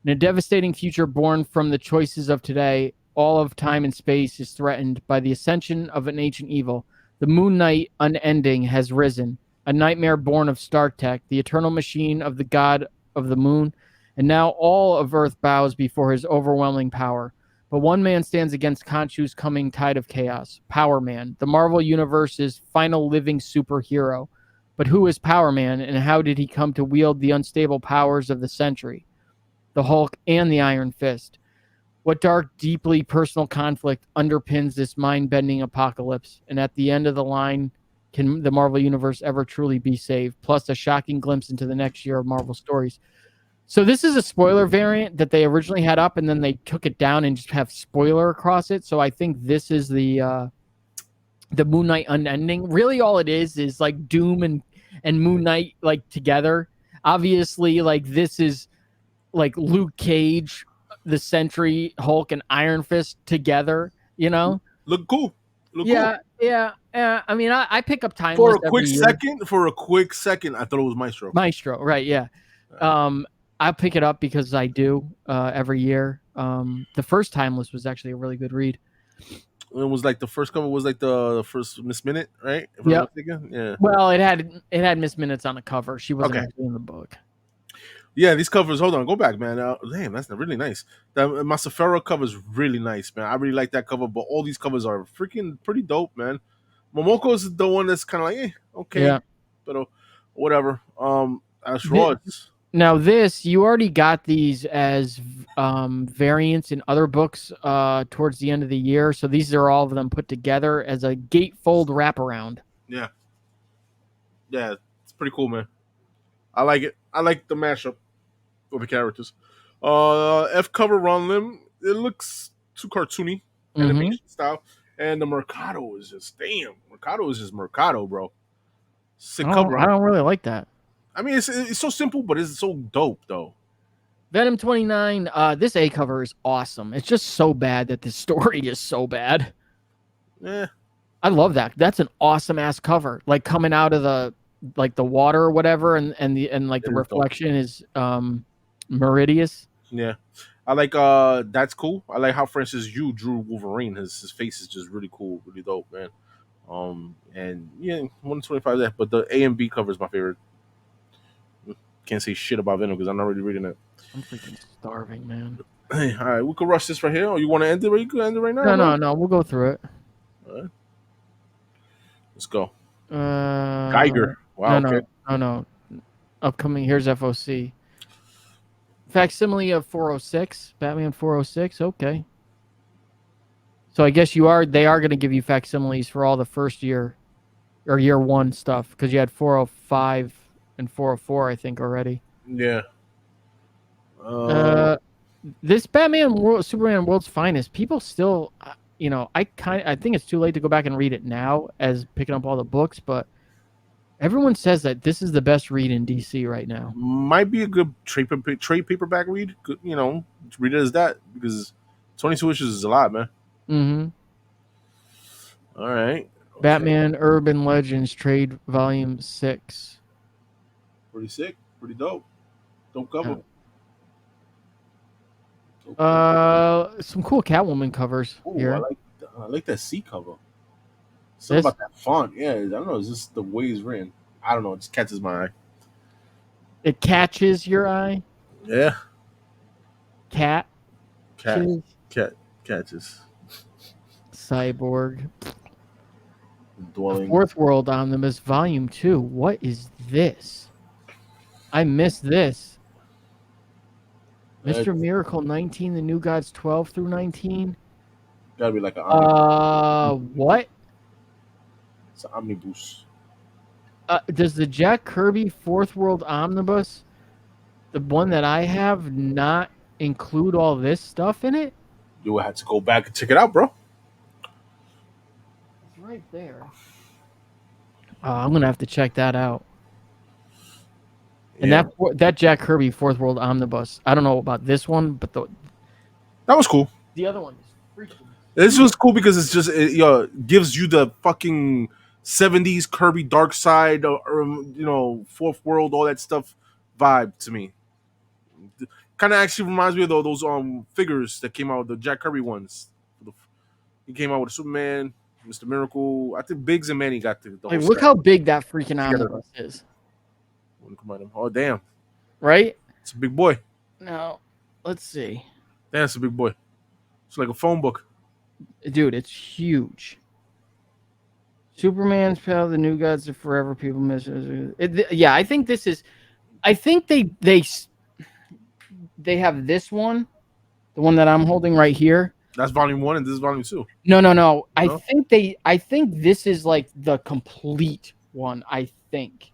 In a devastating future born from the choices of today, all of time and space is threatened by the ascension of an ancient evil. The Moon Knight, unending, has risen, a nightmare born of Star Trek, the eternal machine of the god of the moon, and now all of Earth bows before his overwhelming power. But one man stands against Khonshu's coming tide of chaos. Power Man, the Marvel Universe's final living superhero. But who is Power Man, and how did he come to wield the unstable powers of the century? The Hulk and the Iron Fist. What dark, deeply personal conflict underpins this mind-bending apocalypse? And at the end of the line, can the Marvel Universe ever truly be saved? Plus a shocking glimpse into the next year of Marvel stories. So this is a spoiler variant that they originally had up, and then they took it down and just have spoiler across it. So I think this is the Moon Knight Unending. Really, all it is like Doom and Moon Knight like together. Obviously, like this is like Luke Cage, the Sentry, Hulk, and Iron Fist together. You know, Look cool. Look yeah, cool. yeah. I mean, I pick up Timeless For a quick second, I thought it was Maestro. Maestro, right? Yeah. I pick it up because I do every year. The first Timeless was actually a really good read. It was like the first cover was like the first Miss Minute, right? Yeah. Yeah. Well, it had Miss Minutes on the cover. She wasn't actually in the book. Yeah, these covers. Hold on, go back, man. Damn, that's really nice. That Masafero cover is really nice, man. I really like that cover, but all these covers are freaking pretty dope, man. Momoko's the one that's kind of like, okay, yeah, but whatever. As raw. Now this, you already got these as variants in other books towards the end of the year. So these are all of them put together as a gatefold wraparound. Yeah. Yeah, it's pretty cool, man. I like it. I like the mashup of the characters. F cover Ron Lim. It looks too cartoony, animation style. And the Mercado is just Mercado is just Mercado, bro. Sick cover. I don't really like that. I mean, it's so simple, but it's so dope, though. Venom 29, this A cover is awesome. It's just so bad that the story is so bad. Yeah. I love that. That's an awesome ass cover. Like coming out of the water or whatever, and the reflection is Meridius. Yeah. I like that's cool. I like how Francis Yu drew Wolverine. His face is just really cool, really dope, man. And yeah, 125 there, but the A and B cover is my favorite. Can't say shit about Venom because I'm not really reading it. I'm freaking starving, man. Hey, all right, we can rush this right here. Or you want to end it? You can end it right now. No. We'll go through it. All right. Let's go. Geiger. Wow. No. Upcoming. Here's FOC. Facsimile of 406. Batman 406. Okay. So I guess they are going to give you facsimiles for all the first year or year one stuff because you had 405 and 404, I think, already. Yeah. This Superman World's Finest, people still, I think it's too late to go back and read it now as picking up all the books, but everyone says that this is the best read in DC right now. Might be a good trade paperback read. Good, read it as that because 22 issues is a lot, man. Mm-hmm. All right. Okay. Batman Urban Legends Trade Volume 6. Pretty sick. Pretty dope. Dope cover. Some cool Catwoman covers here. I like that C cover. Something about that font. Yeah, I don't know. It's just the way it's written. I don't know. It just catches my eye. It catches your eye? Yeah. Catches. Cyborg. Dwelling. Fourth World Omnibus Volume 2. What is this? I missed this. Mr. Miracle 19, The New Gods 12 through 19. Gotta be like an what? It's an omnibus. Does the Jack Kirby Fourth World Omnibus, the one that I have, not include all this stuff in it? You will have to go back and check it out, bro. It's right there. I'm gonna have to check that out. And that Jack Kirby Fourth World Omnibus, I don't know about this one, but that was cool. The other one is freaking. This was cool because it's just it gives you the fucking 70s Kirby Dark Side, or Fourth World, all that stuff vibe to me. Kind of actually reminds me of those figures that came out, the Jack Kirby ones. He came out with Superman, Mr. Miracle. I think Biggs and Manny got the whole look how big that freaking omnibus is. Oh, damn. Right? It's a big boy. Now, let's see. Damn, it's a big boy. It's like a phone book. Dude, it's huge. Superman's pal, the new gods are forever. People miss it. Yeah, I think this is. I think they have this one, the one that I'm holding right here. That's volume 1, and this is volume 2. No. I No? think this is like the complete one. I think,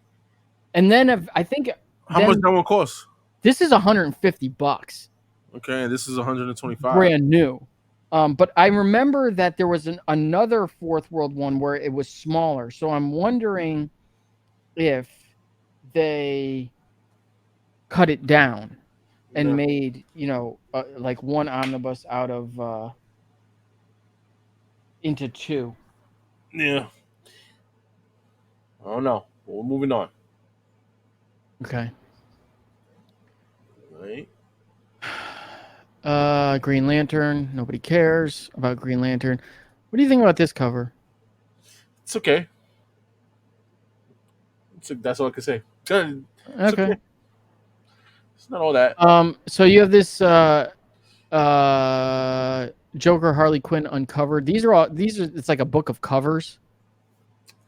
and then I think How much that one cost? this is $150, Okay, and this is 125. brand new. But I remember that there was another Fourth World one where it was smaller. So I'm wondering if they cut it down and made, like one omnibus out of into two. Yeah. I don't know. We're moving on. Okay. All right. Green Lantern. Nobody cares about Green Lantern. What do you think about this cover? It's okay. That's all I can say. It's Okay. It's not all that. So you have this Joker Harley Quinn uncovered. It's like a book of covers.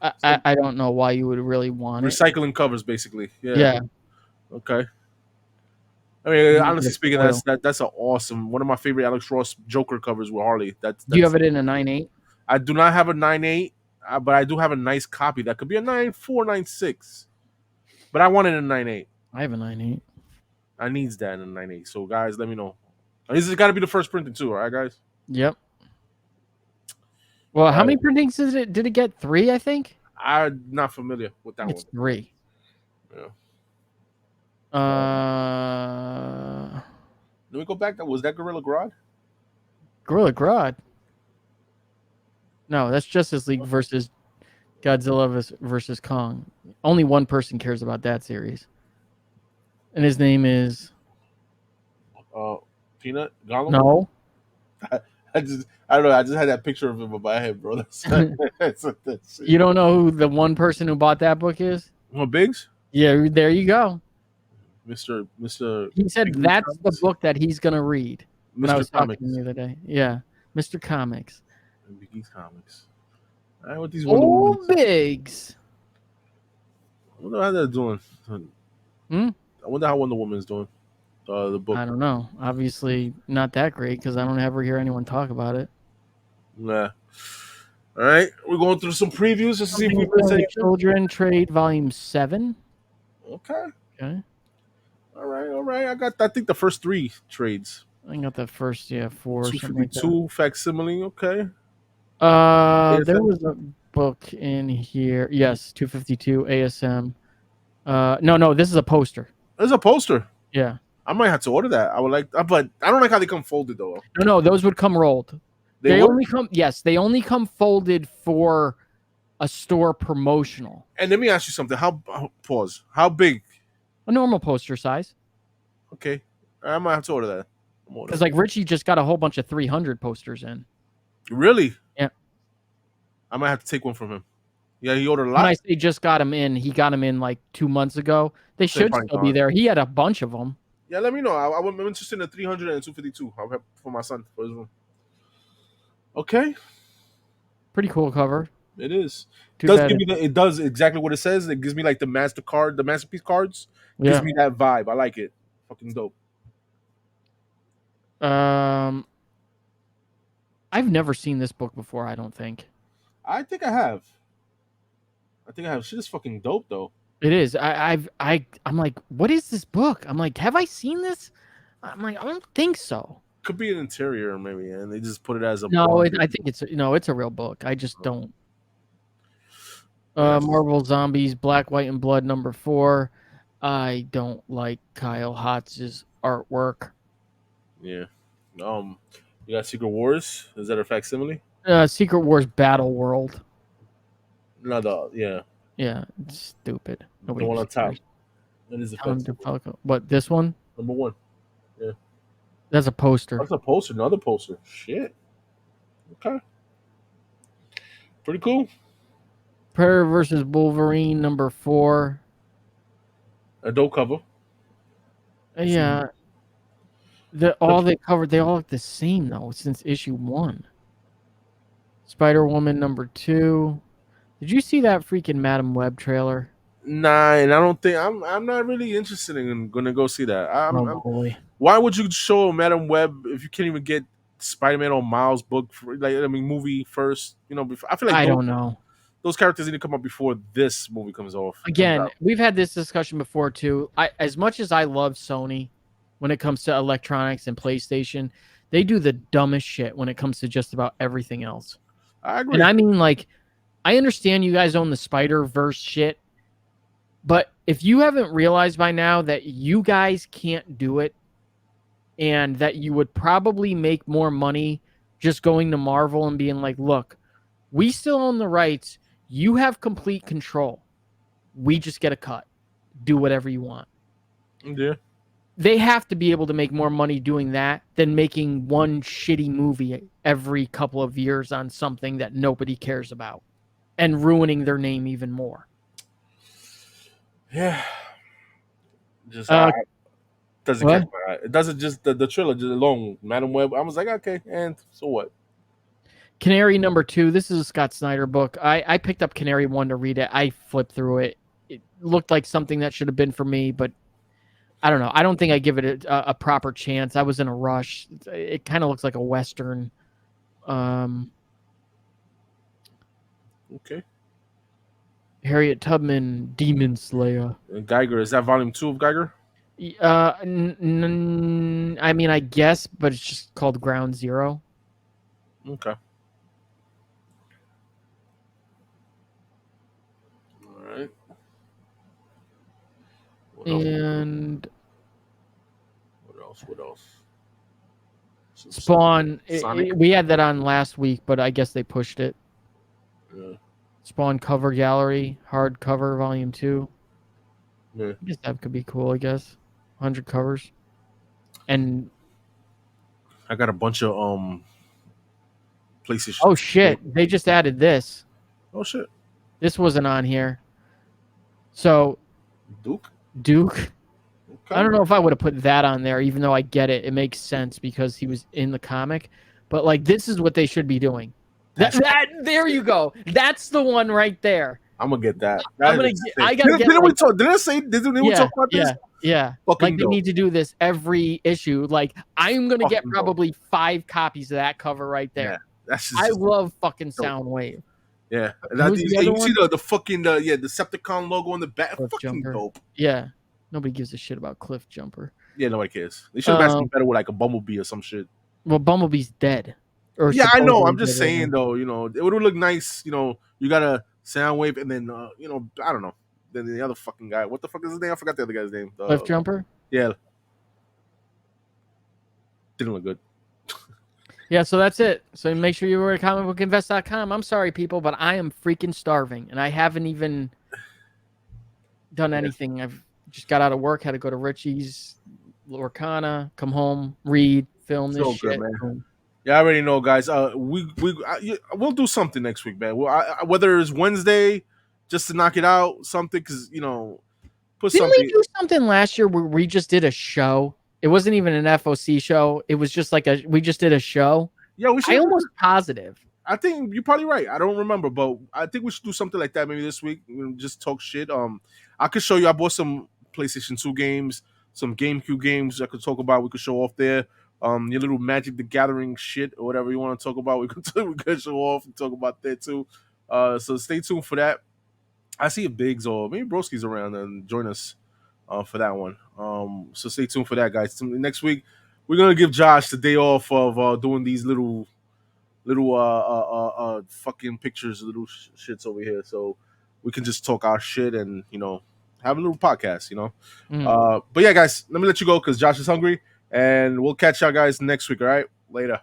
I don't know why you would really want Recycling covers, basically. Yeah. Okay. I mean, honestly speaking, that's an awesome, one of my favorite Alex Ross Joker covers with Harley. Do you have it in a 9.8? I do not have a 9.8, but I do have a nice copy that could be a 9.4, 9.6. But I want it in a 9.8. I have a 9.8. I needs that in a 9.8. So guys, let me know. This has got to be the first printing too, all right, guys? Yep. Well, how many printings did it get? 3, I think. I'm not familiar with that one. It's 3. Yeah. Let me go back. Was that Gorilla Grodd? Gorilla Grodd? No, that's Justice League versus Godzilla versus Kong. Only one person cares about that series, and his name is Peanut Gollum. No. I don't know. I just had that picture of him in my head, bro. That's you don't know who the one person who bought that book is? Well, Biggs? Yeah, there you go. Mr. He said Biggs that's Comics? the book that he's gonna read. When I was Comics. talking the other day. Yeah, Mr. Comics. Biggs Comics. All right, what these Wonder Woman? Biggs. I wonder how they're doing. I wonder how Wonder Woman's doing. The book. I don't know. Obviously, not that great because I don't ever hear anyone talk about it. Nah. All right, we're going through some previews just to see if we miss anything. Children Trade Volume 7. Okay. All right. I think the first 3 trades. I got the first 4. 252 facsimile. Okay. There was a book in here. Yes, 252 ASM. No, this is a poster. There's a poster. Yeah. I might have to order that. I would like, but I don't like how they come folded though. No, those would come rolled. They only come folded for a store promotional. And let me ask you something. How big? A normal poster size. Okay. I might have to order that. Because like Richie just got a whole bunch of 300 posters in. Really? Yeah. I might have to take one from him. Yeah, he ordered a lot. When I say just got him in, he got him in like 2 months ago. They should still be there. He had a bunch of them. Yeah, let me know. I'm interested in the 300 and 252. I'll have for my son for his room. Okay. Pretty cool cover. It is. It does exactly what it says. It gives me like the masterpiece cards. It gives me that vibe. I like it. Fucking dope. I've never seen this book before, I don't think. I think I have. Shit is fucking dope though. It is. I'm like, what is this book? I'm like, have I seen this? I'm like, I don't think so. Could be an interior maybe, and they just put it as a I think it's a real book. I just don't. Marvel Zombies, Black, White, and Blood #4. I don't like Kyle Hotz's artwork. Yeah. You got Secret Wars. Is that a facsimile? Secret Wars Battle World. No, yeah. Yeah, it's stupid. Nobody the one on top. That is a facsimile. What, this one? #1. Yeah. That's a poster. That's a poster. Another poster. Shit. Okay. Pretty cool. Predator versus Wolverine #4. A dope cover. Yeah. All they covered, they all look the same though since issue 1. Spider-Woman #2. Did you see that freaking Madam Web trailer? Nah, and I don't think I'm not really interested in gonna go see that. Oh I'm boy. Why would you show Madam Web if you can't even get Spider-Man or Miles book for, like I mean movie first? You know, before, I feel like I don't know. those characters need to come up before this movie comes Again, out. we've had this discussion before too. As much as I love Sony when it comes to electronics and PlayStation, they do the dumbest shit when it comes to just about everything else. I agree. And I mean, like, I understand you guys own the Spider-Verse shit, but if you haven't realized by now that you guys can't do it and that you would probably make more money just going to Marvel and being like, look, we still own the rights. You have complete control. We just get a cut. Do whatever you want. Yeah. They have to be able to make more money doing that than making one shitty movie every couple of years on something that nobody cares about and ruining their name even more. Yeah. Just doesn't what? catch my eye. It doesn't just the trilogy alone. Madam Web. I was like, okay, and so what? Canary #2. This is a Scott Snyder book. I picked up Canary 1 to read it. I flipped through it. It looked like something that should have been for me, but I don't know. I don't think I give it a proper chance. I was in a rush. It kind of looks like a Western. Okay. Harriet Tubman, Demon Slayer. And Geiger, is that volume 2 of Geiger? I mean, I guess, but it's just called Ground Zero. Okay. All right. And what else? Spawn. Sonic? We had that on last week, but I guess they pushed it. Yeah. Spawn cover gallery, hardcover, volume 2. Yeah. I guess that could be cool. I guess 100 covers, and I got a bunch of PlayStation. oh shit, they just added this. Oh shit, this wasn't on here. So Duke. Okay. I don't know if I would have put that on there, even though I get it. It makes sense because he was in the comic, but like this is what they should be doing. There you go. That's the one right there. I'm gonna get that. I gotta get. Didn't we talk? Didn't I say? Didn't we talk about this? Yeah. Like they need to do this every issue. Like I'm gonna get probably 5 copies of that cover right there. Yeah, I love fucking Soundwave. Yeah, and you see the fucking the Decepticon logo on the back. Cliff fucking Jumper. Dope. Yeah, nobody gives a shit about Cliff Jumper. Yeah, nobody cares. They should have matched better with like a Bumblebee or some shit. Well, Bumblebee's dead. Yeah, I know. I'm just saying though. You know, it would look nice. You know, you got a Soundwave, and then you know, I don't know. Then the other fucking guy. What the fuck is his name? I forgot the other guy's name. Cliff Jumper. Yeah. Didn't look good. Yeah, so that's it. So make sure you were at comicbookinvest.com. I'm sorry, people, but I am freaking starving, and I haven't even done anything. I've just got out of work, had to go to Richie's, Lorcana, come home, read, film this shit. Good, man. Yeah, I already know, guys. We'll do something next week, man. Whether it's Wednesday, just to knock it out, something, because you know, Didn't we do something last year where we just did a show? It wasn't even an FOC show. It was just like we just did a show. Yeah, we should. I almost positive. I think you're probably right. I don't remember, but I think we should do something like that maybe this week. Just talk shit. I could show you. I bought some PlayStation 2 games, some GameCube games I could talk about. We could show off there. Your little Magic the Gathering shit or whatever you want to talk about. We could show off and talk about that too. So stay tuned for that. I see if Biggs or maybe Broski's around and join us for that one. So stay tuned for that, guys. Next week we're gonna give Josh the day off of doing these little fucking pictures, little shits over here, so we can just talk our shit and you know have a little podcast, you know. But yeah, guys, let me let you go because Josh is hungry, and we'll catch y'all guys next week. All right, later.